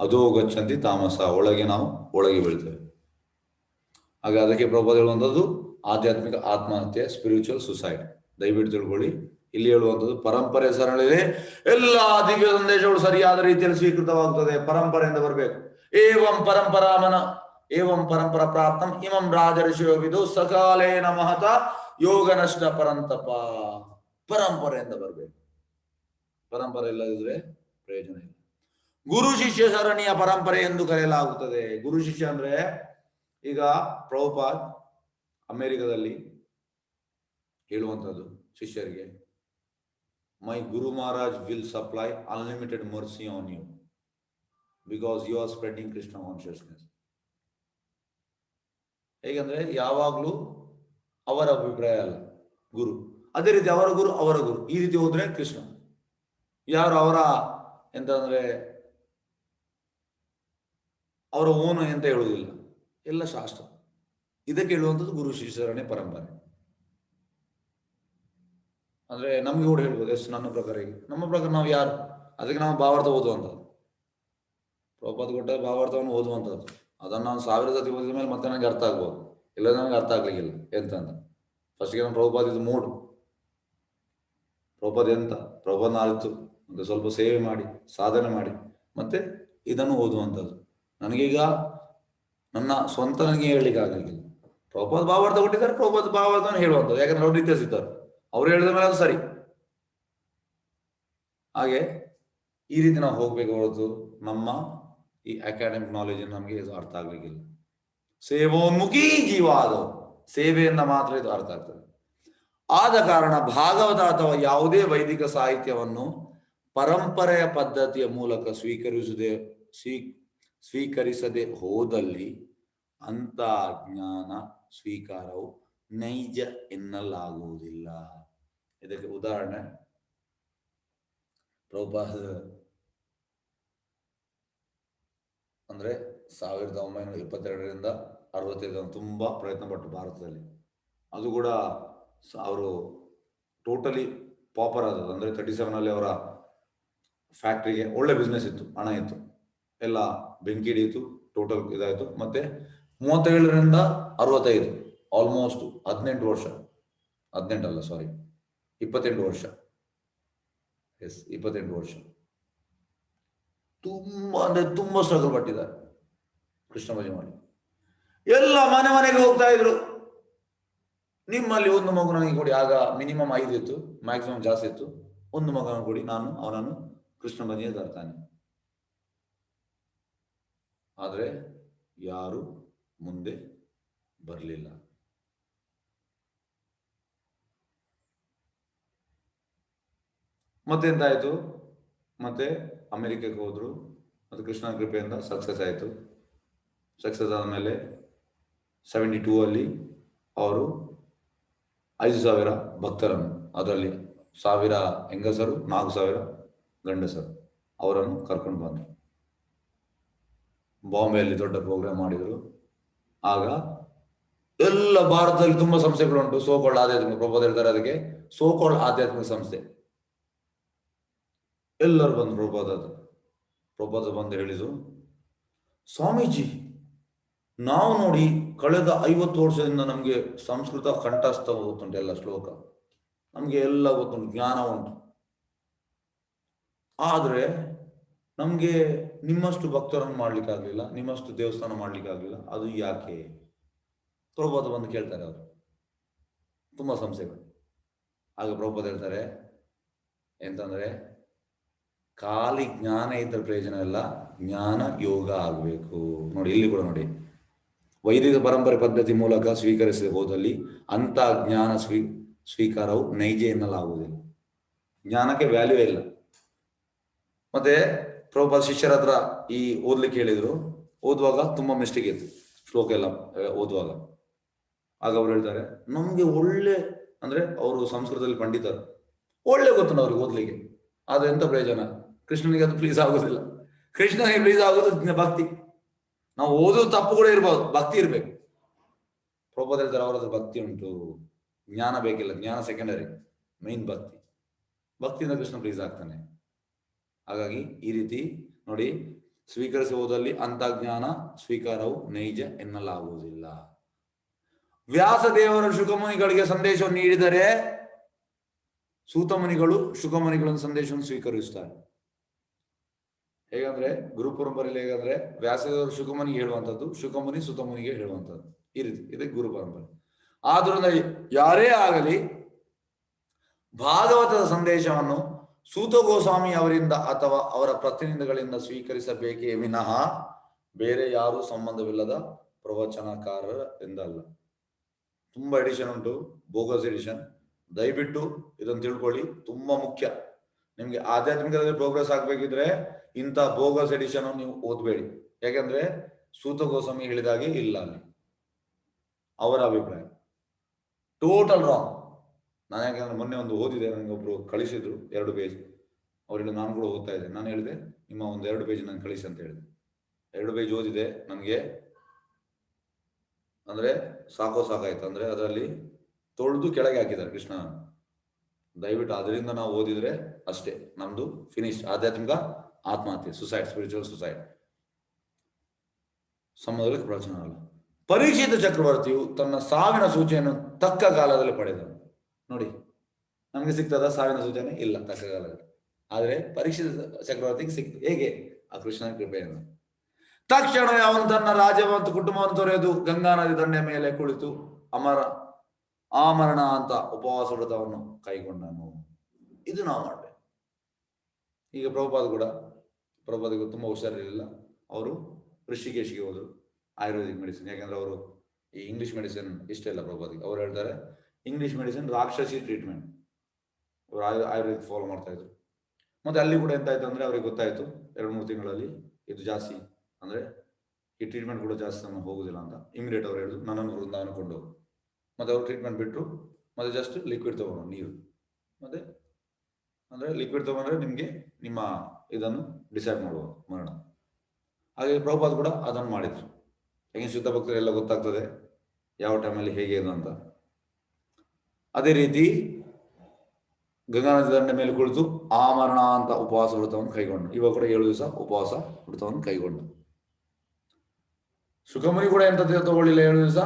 ಅದೋ ಗಚ್ಚಂತಿ ತಾಮಸ, ಒಳಗೆ ಬೀಳ್ತೇವೆ. ಹಾಗೆ ಅದಕ್ಕೆ ಪ್ರಭುಪಾದ ಹೇಳುವಂಥದ್ದು ಆಧ್ಯಾತ್ಮಿಕ ಆತ್ಮಹತ್ಯೆ, ಸ್ಪಿರಿಚುವಲ್ ಸುಸೈಡ್. ದಯವಿಟ್ಟು ತಿಳ್ಕೊಳ್ಳಿ. ಇಲ್ಲಿ ಹೇಳುವಂಥದ್ದು ಪರಂಪರೆ ಸರಣಿಯಲ್ಲಿ ಎಲ್ಲಾ ದಿವ್ಯ ಸಂದೇಶಗಳು ಸರಿಯಾದ ರೀತಿಯಲ್ಲಿ ಸ್ವೀಕೃತವಾಗುತ್ತದೆ. ಪರಂಪರೆಯಿಂದ ಬರಬೇಕು. ಏವಂ ಪರಂಪರಾ ಪ್ರಾಪ್ತಂ ಇಮಂ ರಾಜಋಷಿಯೋಗಿದು ಸಕಾಲೇನ ಮಹತ ಯೋಗ ನಷ್ಟ ಪರಂತಪ. ಪರಂಪರೆಯಿಂದ ಬರಬೇಕು. ಪರಂಪರೆ ಇಲ್ಲದಿದ್ರೆ ಪ್ರಯೋಜನ ಇಲ್ಲ. ಗುರು ಶಿಷ್ಯ ಸರಣಿಯ ಪರಂಪರೆ ಎಂದು ಕರೆಯಲಾಗುತ್ತದೆ. ಗುರು ಶಿಷ್ಯ ಅಂದ್ರೆ, ಈಗ ಪ್ರಭುಪಾದ್ ಅಮೆರಿಕದಲ್ಲಿ ಹೇಳುವಂಥದ್ದು ಶಿಷ್ಯರಿಗೆ, my guru Maharaj will supply unlimited mercy on you because you are spreading Krishna consciousness. ಹೇಗಂದ್ರೆ ಯಾವಾಗ್ಲೂ ಅವರ ಅಭಿಪ್ರಾಯ ಅಲ್ಲ ಗುರು, ಅದೇ ರೀತಿ ಅವರ ಗುರು. ಈ ರೀತಿ ಹೋದ್ರೆ ಕೃಷ್ಣ. ಯಾರು ಅವರ ಎಂತ ಅಂದ್ರೆ ಅವರ ಓನು ಎಂತ ಹೇಳುವುದಿಲ್ಲ, ಎಲ್ಲ ಶಾಸ್ತ್ರ. ಇದಕ್ಕೆ ಹೇಳುವಂಥದ್ದು ಗುರು ಶಿಷ್ಯರನೇ ಪರಂಪರೆ. ಅಂದ್ರೆ ನಮ್ಗೆ ಕೂಡ ಹೇಳ್ಬೋದು, ಎಸ್ ನನ್ನ ಪ್ರಕಾರ ಈಗ ನಮ್ಮ ಪ್ರಕಾರ ನಾವು ಯಾರು, ಅದಕ್ಕೆ ನಾವು ಭಾವಾರ್ಥ ಓದುವಂಥದ್ದು. ಪ್ರಭುಪಾದ ಕೊಟ್ಟ ಭಾವಾರ್ಥವನ್ನು ಓದುವಂಥದ್ದು. ಅದನ್ನು ನಾನು 1000 ಸತಿ ಓದಿದ ಮೇಲೆ ಮತ್ತೆ ನನಗೆ ಅರ್ಥ ಆಗ್ಬೋದು, ಇಲ್ಲ ನನಗೆ ಅರ್ಥ ಆಗ್ಲಿಕ್ಕಿಲ್ಲ ಎಂತ. ಫಸ್ಟ್ಗೆ ನಮ್ಮ ಪ್ರಭುಪಾದಿದ್ದು ಮೂಡು, ಪ್ರಭುಪಾದ ಎಂತ ಪ್ರಭುಪಾದನ ಆಯಿತು ಮತ್ತೆ ಸ್ವಲ್ಪ ಸೇವೆ ಮಾಡಿ ಸಾಧನೆ ಮಾಡಿ ಮತ್ತೆ ಇದನ್ನು ಓದುವಂಥದ್ದು. ನನಗೀಗ ನನ್ನ ಸ್ವಂತ ನನಗೆ ಹೇಳಲಿಕ್ಕೆ ಆಗಲಿಲ್ಲ. ಪ್ರಭುಪಾದ ಭಾವಾರ್ಥ ಕೊಟ್ಟಿದ್ದಾರೆ, ಪ್ರಭುಪಾದ ಭಾವಾರ್ಥವನ್ನು ಹೇಳುವಂಥದ್ದು, ಯಾಕಂದ್ರೆ ಅವ್ರು ಇತಿಹಾಸಿದ್ದಾರೆ, ಅವ್ರು ಹೇಳಿದ ಮೇಲೆ ಅದು ಸರಿ. ಹಾಗೆ ಈ ರೀತಿ ನಾವು ಹೋಗ್ಬೇಕು ಹೊರತು ನಮ್ಮ ಈ ಅಕಾಡೆಮಿಕ್ ನಾಲೆಜ್ ನಮಗೆ ಇದು ಅರ್ಥ ಆಗ್ಲಿಕ್ಕಿಲ್ಲ. ಸೇವೋನ್ಮುಖಿ ಜೀವ ಅದು, ಸೇವೆಯಿಂದ ಮಾತ್ರ ಇದು ಅರ್ಥ ಆಗ್ತದೆ. ಆದ ಕಾರಣ ಭಾಗವತ ಅಥವಾ ಯಾವುದೇ ವೈದಿಕ ಸಾಹಿತ್ಯವನ್ನು ಪರಂಪರೆಯ ಪದ್ಧತಿಯ ಮೂಲಕ ಸ್ವೀಕರಿಸದೆ ಹೋದಲ್ಲಿ ಅಂತ ಜ್ಞಾನ ಸ್ವೀಕಾರವು ನೈಜ ಎನ್ನಲಾಗುವುದಿಲ್ಲ. ಇದಕ್ಕೆ ಉದಾಹರಣೆ ಪ್ರಭುಪಾದ ಅಂದ್ರೆ 1972ರಿಂದ 65 ತುಂಬಾ ಪ್ರಯತ್ನ ಪಟ್ಟು ಭಾರತದಲ್ಲಿ. ಅದು ಕೂಡ ಅವರು ಟೋಟಲಿ ಪಾಪರ್ ಆದದ್ದು. ಅಂದ್ರೆ 37 ಅವರ ಫ್ಯಾಕ್ಟ್ರಿಗೆ ಒಳ್ಳೆ ಬಿಸ್ನೆಸ್ ಇತ್ತು, ಹಣ ಇತ್ತು, ಎಲ್ಲ ಬೆಂಕಿ ಹಿಡಿಯಿತು, ಟೋಟಲ್ ಇದಾಯ್ತು. ಮತ್ತೆ 37ರಿಂದ 65 ಆಲ್ಮೋಸ್ಟ್ 18 ವರ್ಷ, 18 ಅಲ್ಲ ಸಾರಿ 28 ವರ್ಷ, 28 ವರ್ಷ ತುಂಬಾ ಅಂದ್ರೆ ತುಂಬಾ ಸ್ಟ್ರಗಲ್ ಪಟ್ಟಿದ್ದಾರೆ ಕೃಷ್ಣ ಭಜನೆ ಮಾಡಿ. ಎಲ್ಲ ಮನೆ ಮನೆಗೆ ಹೋಗ್ತಾ ಇದ್ರು, ನಿಮ್ಮಲ್ಲಿ ಒಂದು ಮಗು ನನಗೆ ಕೊಡಿ. ಆಗ ಮಿನಿಮಮ್ 5 ಇತ್ತು, ಮ್ಯಾಕ್ಸಿಮಮ್ ಜಾಸ್ತಿ ಇತ್ತು. ಒಂದು ಮಗನ ಕೊಡಿ, ನಾನು ಅವನನ್ನು ಕೃಷ್ಣ ಭಜನೆ ತರ್ತಾನೆ. ಆದ್ರೆ ಯಾರು ಮುಂದೆ ಬರಲಿಲ್ಲ. ಮತ್ತೆ ಎಂತಾಯ್ತು, ಮತ್ತೆ ಅಮೆರಿಕಕ್ಕೆ ಹೋದ್ರು, ಮತ್ತೆ ಕೃಷ್ಣನ ಕೃಪೆಯಿಂದ ಸಕ್ಸಸ್ ಆಯಿತು. ಸಕ್ಸಸ್ ಆದಮೇಲೆ 72 ಅಲ್ಲಿ ಅವರು 5,000 ಭಕ್ತರನ್ನು, ಅದರಲ್ಲಿ 1,000 ಹೆಂಗಸರು 4,000 ಗಂಡಸರು, ಅವರನ್ನು ಕರ್ಕೊಂಡು ಬಂದರು. ಬಾಂಬೆಯಲ್ಲಿ ದೊಡ್ಡ ಪ್ರೋಗ್ರಾಮ್ ಮಾಡಿದರು. ಆಗ ಎಲ್ಲ ಭಾರತದಲ್ಲಿ ತುಂಬಾ ಸಂಸ್ಥೆಗಳುಂಟು, ಸೋಕಾಲ್ಡ್ ಆಧ್ಯಾತ್ಮಿಕ, ಪ್ರಭುಪಾದ ಹೇಳ್ತಾರೆ ಅದಕ್ಕೆ ಸೋಕಾಲ್ಡ್ ಆಧ್ಯಾತ್ಮಿಕ ಸಂಸ್ಥೆ. ಎಲ್ಲರೂ ಬಂದು ಪ್ರಭುಪಾದ ಬಂದು ಹೇಳಿದ್ರು, ಸ್ವಾಮೀಜಿ ನಾವು ನೋಡಿ ಕಳೆದ 50 ವರ್ಷದಿಂದ ನಮ್ಗೆ ಸಂಸ್ಕೃತ ಕಂಠಸ್ಥ ಗೊತ್ತುಂಟು, ಎಲ್ಲ ಶ್ಲೋಕ ನಮ್ಗೆ ಎಲ್ಲ ಗೊತ್ತುಂಟು, ಜ್ಞಾನ ಉಂಟು. ಆದ್ರೆ ನಮ್ಗೆ ನಿಮ್ಮಷ್ಟು ಭಕ್ತರನ್ನು ಮಾಡ್ಲಿಕ್ಕೆ ಆಗ್ಲಿಲ್ಲ, ನಿಮ್ಮಷ್ಟು ದೇವಸ್ಥಾನ ಮಾಡ್ಲಿಕ್ಕೆ ಆಗ್ಲಿಲ್ಲ, ಅದು ಯಾಕೆ? ಪ್ರಭುಪಾದ ಬಂದು ಕೇಳ್ತಾರೆ ಅವರು, ತುಂಬಾ ಸಂಸ್ಥೆಗಳು. ಆಗ ಪ್ರಭುಪಾದ ಹೇಳ್ತಾರೆ ಎಂತಂದ್ರೆ, ಖಾಲಿ ಜ್ಞಾನ ಇದ್ದ ಪ್ರಯೋಜನ ಇಲ್ಲ, ಜ್ಞಾನ ಯೋಗ ಆಗ್ಬೇಕು. ನೋಡಿ ಇಲ್ಲಿ ಕೂಡ ನೋಡಿ, ವೈದಿಕ ಪರಂಪರೆ ಪದ್ಧತಿ ಮೂಲಕ ಸ್ವೀಕರಿಸಿ ಹೋದಲ್ಲಿ ಅಂತ ಜ್ಞಾನ ಸ್ವೀಕಾರವು ನೈಜ ಎನ್ನಲಾಗುವುದಿಲ್ಲ. ಜ್ಞಾನಕ್ಕೆ ವ್ಯಾಲ್ಯೂ ಇಲ್ಲ. ಮತ್ತೆ ಪ್ರಭುಪಾದ ಶಿಷ್ಯರ ಹತ್ರ ಈ ಓದ್ಲಿಕ್ಕೆ ಹೇಳಿದ್ರು, ಓದುವಾಗ ತುಂಬಾ ಮಿಸ್ಟೇಕ್ ಇತ್ತು ಶ್ಲೋಕ ಎಲ್ಲ ಓದುವಾಗ. ಆಗ ಅವ್ರು ಹೇಳ್ತಾರೆ, ನಮ್ಗೆ ಒಳ್ಳೆ ಅಂದ್ರೆ ಅವರು ಸಂಸ್ಕೃತದಲ್ಲಿ ಪಂಡಿತರು, ಒಳ್ಳೆ ಗೊತ್ತು ಅವ್ರಿಗೆ ಓದ್ಲಿಕ್ಕೆ, ಆದ್ರೆ ಎಂತ ಪ್ರಯೋಜನ? ಕೃಷ್ಣನಿಗೆ ಅದು ಪ್ಲೀಸ್ ಆಗುದಿಲ್ಲ. ಕೃಷ್ಣನಿಗೆ ಪ್ಲೀಸ್ ಆಗೋದು ಭಕ್ತಿ. ನಾವು ಓದೋದು ತಪ್ಪು ಕೂಡ ಇರ್ಬೋದು, ಭಕ್ತಿ ಇರ್ಬೇಕು. ಪ್ರಭುಪಾದ ಹೇಳ್ತಾರೆ ಅವರದ್ದು ಭಕ್ತಿ ಉಂಟು, ಜ್ಞಾನ ಬೇಕಿಲ್ಲ, ಜ್ಞಾನ ಸೆಕೆಂಡರಿ, ಮೈನ್ ಭಕ್ತಿ. ಭಕ್ತಿಯಿಂದ ಕೃಷ್ಣ ಪ್ಲೀಸ್ ಆಗ್ತಾನೆ. ಹಾಗಾಗಿ ಈ ರೀತಿ ನೋಡಿ, ಸ್ವೀಕರಿಸುವುದಲ್ಲಿ ಅಂತ ಜ್ಞಾನ ಸ್ವೀಕಾರವು ನೈಜ ಎನ್ನಲಾಗುವುದಿಲ್ಲ. ವ್ಯಾಸದೇವರು ಶುಕಮುನಿಗಳಿಗೆ ಸಂದೇಶವನ್ನು ನೀಡಿದರೆ ಸೂತಮುನಿಗಳು ಶುಕಮುನಿಗಳ ಸಂದೇಶವನ್ನು ಸ್ವೀಕರಿಸುತ್ತಾರೆ. ಹೇಗಂದ್ರೆ ಗುರು ಪರಂಪರೆಯಲ್ಲಿ ಹೇಗಂದ್ರೆ ವ್ಯಾಸದೇವರು ಶುಕಮುನಿಗೆ ಹೇಳುವಂಥದ್ದು, ಶುಕಮುನಿ ಸುತಮುನಿಗೆ ಹೇಳುವಂಥದ್ದು, ಈ ರೀತಿ ಇದಕ್ಕೆ ಗುರು ಪರಂಪರೆ. ಆದ್ರಿಂದ ಯಾರೇ ಆಗಲಿ ಭಾಗವತದ ಸಂದೇಶವನ್ನು ಸೂತ ಗೋಸ್ವಾಮಿ ಅವರಿಂದ ಅಥವಾ ಅವರ ಪ್ರತಿನಿಧಿಗಳಿಂದ ಸ್ವೀಕರಿಸಬೇಕೇ ವಿನಃ ಬೇರೆ ಯಾರೂ ಸಂಬಂಧವಿಲ್ಲದ ಪ್ರವಚನಕಾರರ ಎಂದಲ್ಲ. ತುಂಬಾ ಎಡಿಷನ್ ಉಂಟು, ಬೋಗಸ್ ಎಡಿಷನ್. ದಯವಿಟ್ಟು ಇದನ್ನು ತಿಳ್ಕೊಳ್ಳಿ, ತುಂಬಾ ಮುಖ್ಯ. ನಿಮ್ಗೆ ಆಧ್ಯಾತ್ಮಿಕದಲ್ಲಿ ಪ್ರೋಗ್ರೆಸ್ ಆಗ್ಬೇಕಿದ್ರೆ ಇಂಥ ಬೋಗಸ್ ಎಡಿಷನ್ ನೀವು ಓದ್ಬೇಡಿ. ಯಾಕಂದ್ರೆ ಸೂತ ಗೋಸ್ವಾಮಿ ಹೇಳಿದಾಗೆ ಇಲ್ಲ, ಅಲ್ಲಿ ಅವರ ಅಭಿಪ್ರಾಯ ಟೋಟಲ್ ರಾಂಗ್. ನಾನು ಯಾಕಂದ್ರೆ ಮೊನ್ನೆ ಒಂದು ಓದಿದೆ, ನನಗೆ ಒಬ್ರು ಕಳಿಸಿದ್ರು 2 ಪೇಜ್. ಅವರಿಂದ ನಾನು ಕೂಡ ಓದ್ತಾ ಇದ್ದೆ. ನಾನು ಹೇಳಿದೆ ನಿಮ್ಮ ಒಂದು 2 ಪೇಜ್ ನಾನು ಕಳಿಸಿ ಅಂತ ಹೇಳಿದೆ. 2 ಪೇಜ್ ಓದಿದೆ, ನನಗೆ ಅಂದ್ರೆ ಸಾಕಾಯ್ತು. ಅಂದ್ರೆ ಅದರಲ್ಲಿ ತೊಳೆದು ಕೆಳಗೆ ಹಾಕಿದ್ದಾರೆ ಕೃಷ್ಣ. ದಯವಿಟ್ಟು ಅದರಿಂದ ನಾವು ಓದಿದ್ರೆ ಅಷ್ಟೇ ನಮ್ದು ಫಿನಿಶ್. ಆಧ್ಯಾತ್ಮಿಕ ಆತ್ಮಹತ್ಯೆ, ಸುಸೈಡ್, ಸ್ಪಿರಿಚುವಲ್ ಸುಸೈಡ್, ಸಂಬಂಧದಲ್ಲಿ ಪ್ರವಚನ ಅಲ್ಲ. ಪರೀಕ್ಷಿತ ಚಕ್ರವರ್ತಿಯು ತನ್ನ ಸಾವಿನ ಸೂಚನೆಯನ್ನು ತಕ್ಕ ಕಾಲದಲ್ಲಿ ಪಡೆದನು. ನೋಡಿ, ನಮಗೆ ಸಿಗ್ತದ ಸಾವಿನ ಸೂಚನೆ? ಇಲ್ಲ, ತಕ್ಕ ಕಾಲದಲ್ಲಿ. ಆದ್ರೆ ಪರೀಕ್ಷಿತ ಚಕ್ರವರ್ತಿಗೆ ಸಿಕ್ತು. ಹೇಗೆ? ಆ ಕೃಷ್ಣನ ಕೃಪೆಯನ್ನು. ತಕ್ಷಣ ಅವನು ತನ್ನ ರಾಜ್ಯ ಮತ್ತು ಕುಟುಂಬವನ್ನು ತೊರೆದು ಗಂಗಾ ನದಿ ದಂಡೆಯ ಮೇಲೆ ಕುಳಿತು ಆಮರಣ ಅಂತ ಉಪವಾಸ ವ್ರತವನ್ನು ಕೈಗೊಂಡನು. ಇದು ನಾವು ಮಾಡ್ಬೇಕು. ಈಗ ಪ್ರಭುಪಾದಿಗೂ ತುಂಬಾ ಹುಷಾರಿರಲಿಲ್ಲ. ಅವರು ಋಷಿಕೇಶ್ಗೆ ಹೋದ್ರು, ಆಯುರ್ವೇದಿಕ್ ಮೆಡಿಸಿನ್. ಯಾಕಂದ್ರೆ ಅವರು ಈ ಇಂಗ್ಲಿಷ್ ಮೆಡಿಸಿನ್ ಇಷ್ಟ ಇಲ್ಲ ಪ್ರಭುಪಾದಿಗೆ. ಅವ್ರು ಹೇಳ್ತಾರೆ ಇಂಗ್ಲಿಷ್ ಮೆಡಿಸಿನ್ ರಾಕ್ಷಸಿ ಟ್ರೀಟ್ಮೆಂಟ್. ಅವರು ಆಯುರ್ವೇದಿಕ್ ಫಾಲೋ ಮಾಡ್ತಾ ಇದ್ರು. ಮತ್ತೆ ಅಲ್ಲಿ ಕೂಡ ಎಂತಾಯ್ತು ಅಂದ್ರೆ ಅವ್ರಿಗೆ ಗೊತ್ತಾಯ್ತು 2-3 ತಿಂಗಳಲ್ಲಿ ಇದು ಜಾಸ್ತಿ, ಅಂದ್ರೆ ಈ ಟ್ರೀಟ್ಮೆಂಟ್ ಕೂಡ ಜಾಸ್ತಿ ಸಮಯ ಹೋಗುದಿಲ್ಲ ಅಂತ. ಇಮಿಡಿಯೇಟ್ ಅವ್ರು ಹೇಳಿದ್ರು ನನ್ನನ್ನು ವೃಂದಾವನ ಕೊಂಡೋರು. ಮತ್ತೆ ಅವ್ರು ಟ್ರೀಟ್ಮೆಂಟ್ ಬಿಟ್ಟರು. ಮತ್ತೆ ಜಸ್ಟ್ ಲಿಕ್ವಿಡ್ ತಗೊಂಡು ನೀರು, ಮತ್ತೆ ಅಂದ್ರೆ ಲಿಕ್ವಿಡ್ ತಗೊಂಡ್ರೆ ನಿಮ್ಗೆ ನಿಮ್ಮ ಇದನ್ನು ಡಿಸೈಡ್ ಮಾಡುವ ಮರಣ. ಹಾಗೆ ಪ್ರಭುಪಾದ್ ಕೂಡ ಅದನ್ನು ಮಾಡಿದ್ರು. ಹೇಗೆ ಶುದ್ಧ ಭಕ್ತರೆಲ್ಲ ಗೊತ್ತಾಗ್ತದೆ ಯಾವ ಟೈಮಲ್ಲಿ ಹೇಗೆ ಇದು ಅಂತ. ಅದೇ ರೀತಿ ಗಂಗಾ ನದಿ ದಂಡೆ ಮೇಲೆ ಕುಳಿತು ಆಮರಣ ಅಂತ ಉಪವಾಸ ವ್ರತವನ್ನು ಕೈಗೊಂಡು. ಇವಾಗ ಕೂಡ 7 ದಿವಸ ಉಪವಾಸ ವ್ರತವನ್ನು ಕೈಗೊಂಡು. ಶುಕಮುನಿ ಕೂಡ ಎಂತ ತಗೊಳ್ಳಿಲ್ಲ 7 ದಿವಸ.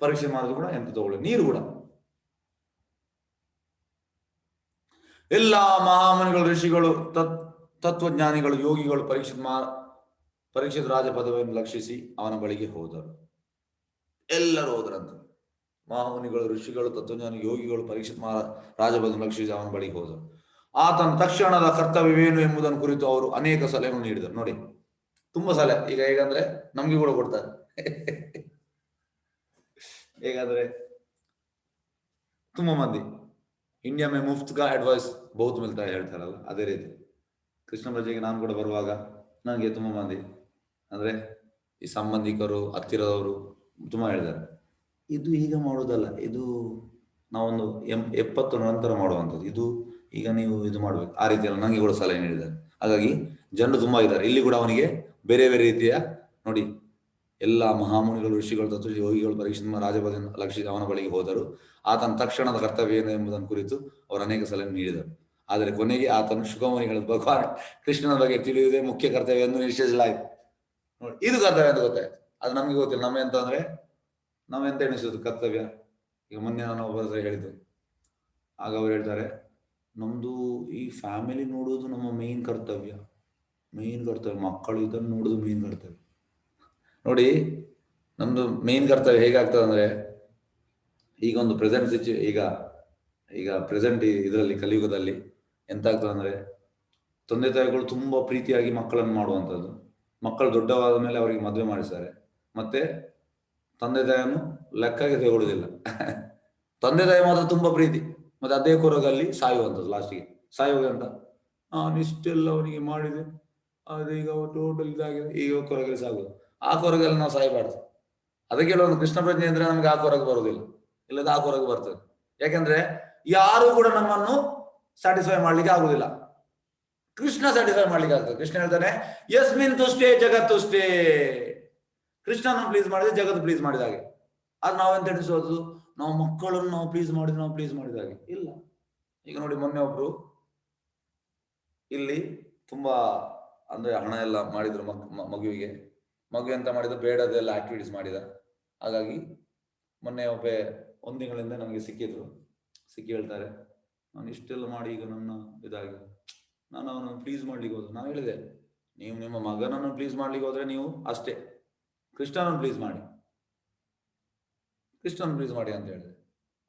ಪರೀಕ್ಷೆ ಮಾಡಿದ್ರು ಕೂಡ ಎಂತ ತಗೊಳ್ಳಿ, ನೀರು ಕೂಡ. ಎಲ್ಲ ಮಹಾಮುನಿಗಳು, ಋಷಿಗಳು, ತತ್ವಜ್ಞಾನಿಗಳು, ಯೋಗಿಗಳು ಪರೀಕ್ಷಿತ ರಾಜ ಪದವಿಯನ್ನು ಲಕ್ಷಿಸಿ ಅವನ ಬಳಿಗೆ ಹೋದರು. ಎಲ್ಲರೂ ಹೋದ್ರಂತ. ಮಹಾಮುನಿಗಳು, ಋಷಿಗಳು, ತತ್ವಜ್ಞಾನಿ, ಯೋಗಿಗಳು ಪರೀಕ್ಷಿತ ರಾಜಪದವನ್ನು ಲಕ್ಷಿಸಿ ಅವನ ಬಳಿಗೆ ಹೋದರು. ಆತನ ತಕ್ಷಣದ ಕರ್ತವ್ಯವೇನು ಎಂಬುದನ್ನು ಕುರಿತು ಅವರು ಅನೇಕ ಸಲಹೆಗಳನ್ನು ನೀಡಿದರು. ನೋಡಿ, ತುಂಬಾ ಸಲಹೆ. ಈಗ ಹೇಗಂದ್ರೆ ನಮ್ಗೆ ಕೂಡ ಕೊಡ್ತಾರೆ. ಹೇಗಂದ್ರೆ ತುಂಬಾ ಮಂದಿ ಇಂಡಿಯಾ ಮೇ ಮುಫ್ತ್ ಕಾ ಅಡ್ವೈಸ್ ಬಹುತ್ ಮಿಲ್ತಾ ಹೇಳ್ತಾರಲ್ಲ, ಅದೇ ರೀತಿ ಕೃಷ್ಣ ಪ್ರಜೆಗೆ ನಾನು ಕೂಡ ಬರುವಾಗ ನನಗೆ ತುಂಬಾ ಮಂದಿ ಅಂದ್ರೆ ಈ ಸಂಬಂಧಿಕರು, ಹತ್ತಿರದವರು ತುಂಬಾ ಹೇಳಿದ್ದಾರೆ, ಇದು ಈಗ ಮಾಡುವುದಲ್ಲ, ಇದು ನಾವೊಂದು 70 ನಂತರ ಮಾಡುವಂಥದ್ದು, ಇದು ಈಗ ನೀವು ಇದು ಮಾಡ್ಬೇಕು, ಆ ರೀತಿಯಲ್ಲ ನನಗೆ ಕೂಡ ಸಲಹೆ ನೀಡಿದ್ದಾರೆ. ಹಾಗಾಗಿ ಜನರು ತುಂಬಾ ಇದ್ದಾರೆ. ಇಲ್ಲಿ ಕೂಡ ಅವನಿಗೆ ಬೇರೆ ಬೇರೆ ರೀತಿಯ ನೋಡಿ, ಎಲ್ಲ ಮಹಾಮುನಿಗಳು, ಋಷಿಗಳು, ತತ್ವ ಯೋಗಿಗಳು ಪರೀಕ್ಷಿತ ರಾಜಪದವನ್ನು ಲಕ್ಷಿಸಿ ಅವನ ಬಳಿಗೆ ಹೋದರು. ಆತನ ತಕ್ಷಣದ ಕರ್ತವ್ಯ ಏನು ಎಂಬುದನ್ನು ಕುರಿತು ಅವರು ಅನೇಕ ಸಲಹೆ ನೀಡಿದರು. ಆದರೆ ಕೊನೆಗೆ ಆತನು ಶುಕಮುನಿಗಳ ಭಗವಾನ್ ಕೃಷ್ಣನ ಬಗ್ಗೆ ತಿಳಿಯುವುದೇ ಮುಖ್ಯ ಕರ್ತವ್ಯ ಎಂದು ನಿಶ್ಚಯಿಸಲಾಯಿತು. ನೋಡಿ, ಇದು ಕರ್ತವ್ಯ ಅಂತ ಗೊತ್ತಾಯ್ತು. ಅದು ನಮ್ಗೆ ಗೊತ್ತಿಲ್ಲ. ನಾವೆಂತ ಎಣಿಸೋದು ಕರ್ತವ್ಯ. ಈಗ ಮೊನ್ನೆ ನಾನು ಒಬ್ಬರ ಹತ್ರ ಹೇಳಿದ್ದು, ಆಗ ಅವ್ರು ಹೇಳ್ತಾರೆ, ನಮ್ದು ಈ ಫ್ಯಾಮಿಲಿ ನೋಡುವುದು ನಮ್ಮ ಮೇನ್ ಕರ್ತವ್ಯ. ಮಕ್ಕಳು ಇದನ್ನು ನೋಡುದು ಮೇನ್ ಕರ್ತವ್ಯ. ನೋಡಿ, ನಮ್ದು ಮೇನ್ ಕರ್ತವ್ಯ ಹೇಗಾಗ್ತದೆ ಅಂದ್ರೆ, ಈಗ ಒಂದು ಪ್ರೆಸೆಂಟ್ ಈಗ ಪ್ರೆಸೆಂಟ್ ಇದರಲ್ಲಿ ಕಲಿಯುಗದಲ್ಲಿ ಎಂತ ಆಗ್ತದೆ ಅಂದ್ರೆ, ತಂದೆ ತಾಯಿಗಳು ತುಂಬಾ ಪ್ರೀತಿಯಾಗಿ ಮಕ್ಕಳನ್ನು ಮಾಡುವಂಥದ್ದು. ಮಕ್ಕಳು ದೊಡ್ಡವಾದ ಮೇಲೆ ಅವರಿಗೆ ಮದುವೆ ಮಾಡಿಸ್ತಾರೆ. ಮತ್ತೆ ತಂದೆ ತಾಯಿಯನ್ನು ಲೆಕ್ಕಕ್ಕೆ ತಗೊಳ್ಳುವುದಿಲ್ಲ. ತಂದೆ ತಾಯಿ ಮಾತ್ರ ತುಂಬಾ ಪ್ರೀತಿ, ಮತ್ತೆ ಅದೇ ಕೊರಗಲ್ಲಿ ಸಾಯುವಂಥದ್ದು. ಲಾಸ್ಟಿಗೆ ಸಾಯುವಾಗ ಅಂತ ಇಷ್ಟೆಲ್ಲ ಅವನಿಗೆ ಮಾಡಿದೆ, ಅದು ಈಗ ಟೋಟಲ್ ಇದಾಗಿದೆ, ಈಗ ಕೊರಗಲ್ಲಿ ಸಾಗುದು. ಆ ಕೊರಗಲ್ಲಿ ನಾವು ಸಾಯಬಾರ್ದು. ಅದಕ್ಕೆ ಒಂದು ಕೃಷ್ಣ ಪ್ರಜ್ಞೆ ಅಂದ್ರೆ ನಮ್ಗೆ ಆ ಕೊರಗು ಬರುವುದಿಲ್ಲ, ಇಲ್ಲದ ಆ ಕೊರಗು ಬರ್ತದೆ. ಯಾಕಂದ್ರೆ ಯಾರು ಕೂಡ ನಮ್ಮನ್ನು ಸ್ಯಾಟಿಸ್ಫೈ ಮಾಡ್ಲಿಕ್ಕೆ ಆಗುದಿಲ್ಲ, ಕೃಷ್ಣ ಸ್ಯಾಟಿಸ್ಫೈ ಮಾಡ್ಲಿಕ್ಕೆ ಆಗ್ತದೆ. ಕೃಷ್ಣ ಹೇಳ್ತಾನೆ, ಯಸ್ಮಿನ್ ತುಷ್ಟೇ ಜಗತ್ತುಷ್ಟೇ. ಕೃಷ್ಣನನ್ನು ಪ್ಲೀಸ್ ಮಾಡಿದ್ರೆ ಜಗತ್ತು ಪ್ಲೀಸ್ ಮಾಡಿದ ಹಾಗೆ. ಅದು ನಾವೆಂತ ಎಣಿಸೋದು, ನಾವು ಮಕ್ಕಳನ್ನು ನಾವು ಪ್ಲೀಸ್ ಮಾಡಿದ ಹಾಗೆ ಇಲ್ಲ. ಈಗ ನೋಡಿ, ಮೊನ್ನೆ ಒಬ್ರು ಇಲ್ಲಿ ತುಂಬಾ ಅಂದ್ರೆ ಹಣ ಎಲ್ಲ ಮಾಡಿದ್ರು ಮಗುವಿಗೆ ಎಂತ ಮಾಡಿದ್ರು, ಬೇಡದೆಲ್ಲ ಆಕ್ಟಿವಿಟೀಸ್ ಮಾಡಿದ. ಹಾಗಾಗಿ ಮೊನ್ನೆ 1 ತಿಂಗಳಿಂದ ನಮಗೆ ಸಿಕ್ಕಿ ಹೇಳ್ತಾರೆ, ನಾನು ಇಷ್ಟೆಲ್ಲ ಮಾಡಿ ಈಗ ನನ್ನ ಇದಾಗಿ ನಾನು ಅವನನ್ನು ಪ್ಲೀಸ್ ಮಾಡ್ಲಿಕ್ಕೆ ಹೋದ್ರು. ನಾನು ಹೇಳಿದೆ, ನೀವು ನಿಮ್ಮ ಮಗನನ್ನು ಪ್ಲೀಸ್ ಮಾಡ್ಲಿಕ್ಕೆ ಹೋದ್ರೆ ನೀವು ಅಷ್ಟೇ, ಕೃಷ್ಣನನ್ನು ಪ್ಲೀಸ್ ಮಾಡಿ ಅಂತ ಹೇಳಿದೆ.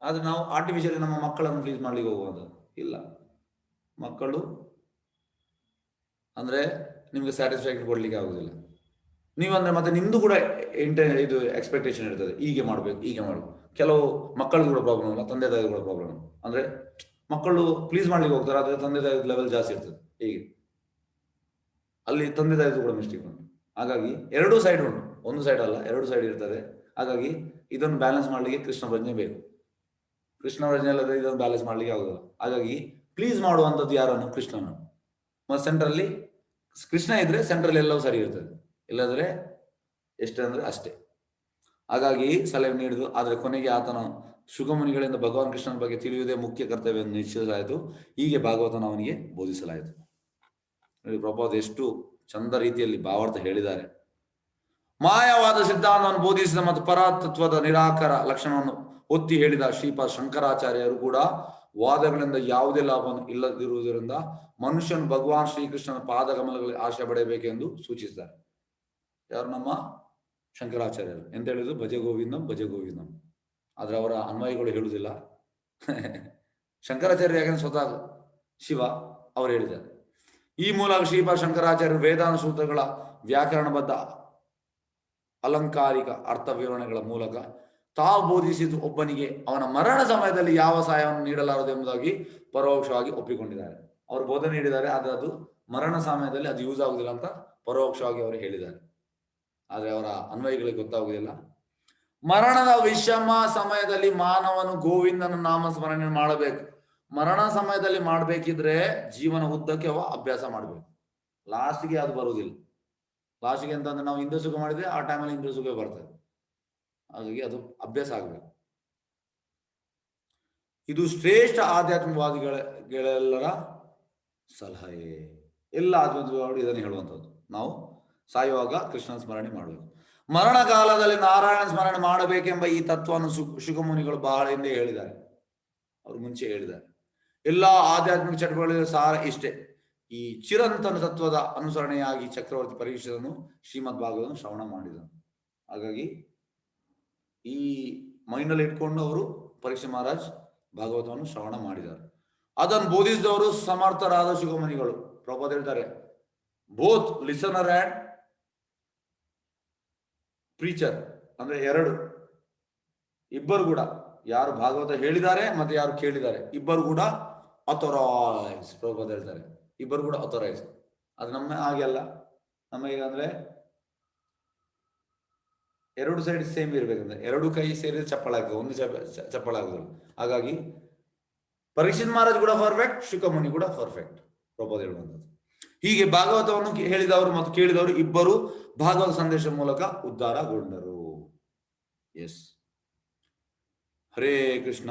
ಆದ್ರೆ ನಾವು ಆರ್ಟಿಫಿಷಿಯಲಿ ನಮ್ಮ ಮಕ್ಕಳನ್ನು ಪ್ಲೀಸ್ ಮಾಡ್ಲಿಕ್ಕೆ ಹೋಗುವುದು ಇಲ್ಲ. ಮಕ್ಕಳು ಅಂದ್ರೆ ನಿಮ್ಗೆ ಸ್ಯಾಟಿಸ್ಫ್ಯಾಕ್ಷನ್ ಕೊಡ್ಲಿಕ್ಕೆ ಆಗುದಿಲ್ಲ. ನೀವಂದ್ರೆ ಮತ್ತೆ ನಿಮ್ದು ಕೂಡ ಇದು ಎಕ್ಸ್ಪೆಕ್ಟೇಷನ್ ಇರ್ತದೆ, ಹೀಗೆ ಮಾಡ್ಬೇಕು. ಕೆಲವು ಮಕ್ಕಳು ಕೂಡ ಪ್ರಾಬ್ಲಮ್ ಇಲ್ಲ, ತಂದೆ ತಾಯಿ ಕೂಡ ಪ್ರಾಬ್ಲಮ್. ಅಂದ್ರೆ ಮಕ್ಕಳು ಪ್ಲೀಸ್ ಮಾಡ್ಲಿಕ್ಕೆ ಹೋಗ್ತಾರೆ, ಆದ್ರೆ ತಂದೆ ತಾಯಿ ಲೆವೆಲ್ ಜಾಸ್ತಿ ಇರ್ತದೆ. ಹೀಗೆ ಅಲ್ಲಿ ತಂದೆ ತಾಯಿದು ಕೂಡ ಮಿಸ್ಟೇಕ್ ಉಂಟು. ಹಾಗಾಗಿ 2 ಸೈಡ್ ಉಂಟು, ಒಂದು ಸೈಡ್ ಅಲ್ಲ, 2 ಸೈಡ್ ಇರ್ತದೆ. ಹಾಗಾಗಿ ಇದನ್ನು ಬ್ಯಾಲೆನ್ಸ್ ಮಾಡ್ಲಿಕ್ಕೆ ಕೃಷ್ಣ ಪ್ರಜ್ಞೆ ಬೇಕು. ಕೃಷ್ಣ ಪ್ರಜ್ಞೆ ಅಲ್ಲದೆ ಇದನ್ನು ಬ್ಯಾಲೆನ್ಸ್ ಮಾಡ್ಲಿಕ್ಕೆ ಆಗುದಿಲ್ಲ. ಹಾಗಾಗಿ ಪ್ಲೀಸ್ ಮಾಡುವಂಥದ್ದು ಯಾರನ್ನು? ಕೃಷ್ಣನ. ಮತ್ತೆ ಸೆಂಟ್ರಲ್ಲಿ ಕೃಷ್ಣ ಇದ್ರೆ ಸೆಂಟ್ರಲ್ಲಿ ಎಲ್ಲವೂ ಸರಿ ಇರ್ತದೆ, ಇಲ್ಲದ್ರೆ ಎಷ್ಟಂದ್ರೆ ಅಷ್ಟೇ. ಹಾಗಾಗಿ ಸಲಹೆ ನೀಡಿದ್ರು. ಆದ್ರೆ ಕೊನೆಗೆ ಆತನ ಶುಕಮುನಿಗಳಿಂದ ಭಗವಾನ್ ಕೃಷ್ಣನ ಬಗ್ಗೆ ತಿಳಿಯುವುದೇ ಮುಖ್ಯ ಕರ್ತವ್ಯ ಎಂದು ನಿಶ್ಚಯಿಸಲಾಯಿತು. ಹೀಗೆ ಭಾಗವತನ ಅವನಿಗೆ ಬೋಧಿಸಲಾಯಿತು. ನೋಡಿ, ಪ್ರಭುಪಾದ ಎಷ್ಟು ಚಂದ ರೀತಿಯಲ್ಲಿ ಭಾವಾರ್ಥ ಹೇಳಿದ್ದಾರೆ. ಮಾಯವಾದ ಸಿದ್ಧಾಂತವನ್ನು ಬೋಧಿಸಿದ ಮತ್ತು ಪರತತ್ವದ ನಿರಾಕಾರ ಲಕ್ಷಣವನ್ನು ಒತ್ತಿ ಹೇಳಿದ ಶ್ರೀಪಾದ ಶಂಕರಾಚಾರ್ಯರು ಕೂಡ ವಾದಗಳಿಂದ ಯಾವುದೇ ಲಾಭವನ್ನು ಇಲ್ಲದಿರುವುದರಿಂದ ಮನುಷ್ಯನು ಭಗವಾನ್ ಶ್ರೀಕೃಷ್ಣನ ಪಾದಕಮಲಗಳಲ್ಲಿ ಆಶೆ ಪಡೆಯಬೇಕೆಂದು ಸೂಚಿಸಿದ್ದಾರೆ. ಯಾರು? ನಮ್ಮ ಶಂಕರಾಚಾರ್ಯರು ಎಂತ ಹೇಳಿದ್ರು? ಭಜ ಗೋವಿಂದಂ ಭಜ ಗೋವಿಂದಂ. ಆದ್ರೆ ಅವರ ಅನ್ವಯಿಗಳು ಹೇಳುವುದಿಲ್ಲ. ಶಂಕರಾಚಾರ್ಯ ಯಾಕಂದ್ರೆ ಸ್ವತಃ ಶಿವ ಅವರು ಹೇಳಿದ್ದಾರೆ. ಈ ಮೂಲಕ ಶ್ರೀಪಾದ ಶಂಕರಾಚಾರ್ಯರು ವೇದಾಂತ ಸೂತ್ರಗಳ ವ್ಯಾಕರಣಬದ್ಧ ಅಲಂಕಾರಿಕ ಅರ್ಥ ವಿವರಣೆಗಳ ಮೂಲಕ ತಾವು ಬೋಧಿಸಿದ ಒಬ್ಬನಿಗೆ ಅವನ ಮರಣ ಸಮಯದಲ್ಲಿ ಯಾವ ಸಹಾಯವನ್ನು ನೀಡಲಾರದು ಎಂಬುದಾಗಿ ಪರೋಕ್ಷವಾಗಿ ಒಪ್ಪಿಕೊಂಡಿದ್ದಾರೆ. ಅವರು ಬೋಧನೆ ನೀಡಿದ್ದಾರೆ, ಆದರೆ ಅದು ಮರಣ ಸಮಯದಲ್ಲಿ ಅದು ಯೂಸ್ ಆಗುದಿಲ್ಲ ಅಂತ ಪರೋಕ್ಷವಾಗಿ ಅವರು ಹೇಳಿದ್ದಾರೆ. ಆದ್ರೆ ಅವರ ಅನ್ವಯಿಗಳಿಗೆ ಗೊತ್ತಾಗುವುದಿಲ್ಲ. ಮರಣದ ವಿಷಮ ಸಮಯದಲ್ಲಿ ಮಾನವನು ಗೋವಿಂದನ ನಾಮ ಸ್ಮರಣೆ ಮಾಡಬೇಕು. ಮರಣ ಸಮಯದಲ್ಲಿ ಮಾಡ್ಬೇಕಿದ್ರೆ ಜೀವನ ಉದ್ದಕ್ಕೆ ಅವ ಅಭ್ಯಾಸ ಮಾಡ್ಬೇಕು. ಲಾಸ್ಟ್ಗೆ ಅದು ಬರುವುದಿಲ್ಲ. ಲಾಸ್ಟ್ಗೆ ಅಂತಂದ್ರೆ ನಾವು ಇಂದ್ರ ಸುಖ ಮಾಡಿದ್ರೆ ಆ ಟೈಮಲ್ಲಿ ಇಂದ್ರ ಸುಖ ಬರ್ತದೆ. ಹಾಗಾಗಿ ಅದು ಅಭ್ಯಾಸ ಆಗ್ಬೇಕು. ಇದು ಶ್ರೇಷ್ಠ ಆಧ್ಯಾತ್ಮವಾದಿಗಳೆಲ್ಲರ ಸಲಹೆ. ಎಲ್ಲ ಆಧ್ಯಾತ್ಮಿಕವಾದಿ ಇದನ್ನು ಹೇಳುವಂಥದ್ದು. ನಾವು ಸಾಯುವಾಗ ಕೃಷ್ಣನ ಸ್ಮರಣೆ ಮಾಡಬೇಕು. ಮರಣ ಕಾಲದಲ್ಲಿ ನಾರಾಯಣ ಸ್ಮರಣೆ ಮಾಡಬೇಕೆಂಬ ಈ ತತ್ವವನ್ನು ಶುಕಮುನಿಗಳು ಬಹಳ ಹಿಂದೆ ಹೇಳಿದ್ದಾರೆ. ಅವರು ಮುಂಚೆ ಹೇಳಿದ್ದಾರೆ. ಎಲ್ಲಾ ಆಧ್ಯಾತ್ಮಿಕ ಚಟುವಟಿಕೆಗಳ ಸಾರ ಇಷ್ಟೇ. ಈ ಚಿರಂತನ ತತ್ವದ ಅನುಸರಣೆಯಾಗಿ ಚಕ್ರವರ್ತಿ ಪರೀಕ್ಷಿತನು ಶ್ರೀಮದ್ ಭಾಗವತವನ್ನು ಶ್ರವಣ ಮಾಡಿದನು. ಹಾಗಾಗಿ ಈ ಮೈಂಡಲ್ಲಿ ಇಟ್ಕೊಂಡು ಅವರು ಪರೀಕ್ಷೆ ಮಹಾರಾಜ್ ಭಾಗವತವನ್ನು ಶ್ರವಣ ಮಾಡಿದ್ದಾರೆ. ಅದನ್ನು ಬೋಧಿಸಿದವರು ಸಮರ್ಥರಾದ ಶುಕಮುನಿಗಳು. ಪ್ರಭುಪಾದ ಹೇಳ್ತಾರೆ, ಬೋತ್ ಲಿಸನರ್ ಅಂಡ್ ಪ್ರೀಚರ್ ಅಂದ್ರೆ ಎರಡು, ಇಬ್ಬರು ಕೂಡ, ಯಾರು ಭಾಗವತ ಹೇಳಿದ್ದಾರೆ ಮತ್ತೆ ಯಾರು ಕೇಳಿದ್ದಾರೆ ಇಬ್ಬರು ಕೂಡ ಅಥರೈಸ್. ಪ್ರಭುಪಾದ ಹೇಳ್ತಾರೆ ಇಬ್ಬರು ಕೂಡ ಅಥರೈಸ್. ಅದು ನಮ್ಮ ಹಾಗೆ ಅಲ್ಲ. ನಮ್ಮ ಈಗ ಅಂದ್ರೆ ಎರಡು ಸೈಡ್ ಸೇಮ್ ಇರ್ಬೇಕಂದ್ರೆ ಎರಡು ಕೈ ಸೇರಿದ್ರೆ ಚಪ್ಪಳ ಆಗ್ತದೆ, ಒಂದು ಚಪ್ಪಳ ಆಗುದಿಲ್ಲ. ಹಾಗಾಗಿ ಪರೀಕ್ಷಿತ್ ಮಹಾರಾಜ್ ಕೂಡ ಪರ್ಫೆಕ್ಟ್, ಶುಕಮುನಿ ಕೂಡ ಪರ್ಫೆಕ್ಟ್ ಪ್ರಭುಪಾದ ಹೇಳುವಂಥದ್ದು. ಹೀಗೆ ಭಾಗವತವನ್ನು ಹೇಳಿದವರು ಮತ್ತು ಕೇಳಿದವರು ಇಬ್ಬರು ಭಾಗವತ ಸಂದೇಶದ ಮೂಲಕ ಉದ್ಧಾರಗೊಂಡರು. ಎಸ್, ಹರೇ ಕೃಷ್ಣ.